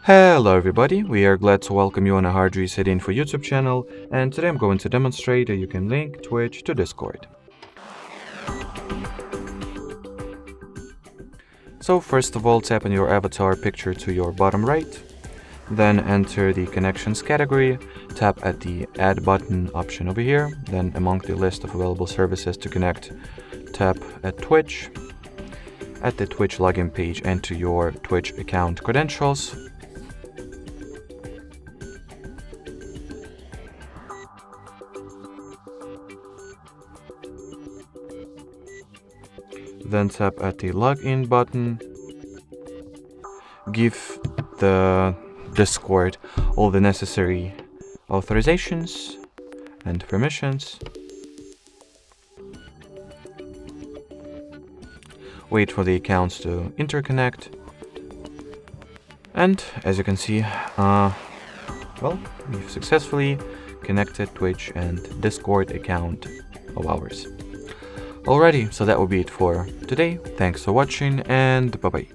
Hello everybody, we are glad to welcome you on a HardReset.Info YouTube channel, and today I'm going to demonstrate that you can link Twitch to Discord. So first of all, tap on your avatar picture to your bottom right, then enter the connections category, tap at the add button option over here, then among the list of available services to connect, tap at Twitch. At the Twitch login page, enter your Twitch account credentials. Then tap at the login button. Give the Discord all the necessary authorizations and permissions. Wait for the accounts to interconnect. And as you can see, we've successfully connected Twitch and Discord account of ours. Alrighty, so that will be it for today. Thanks for watching and bye bye.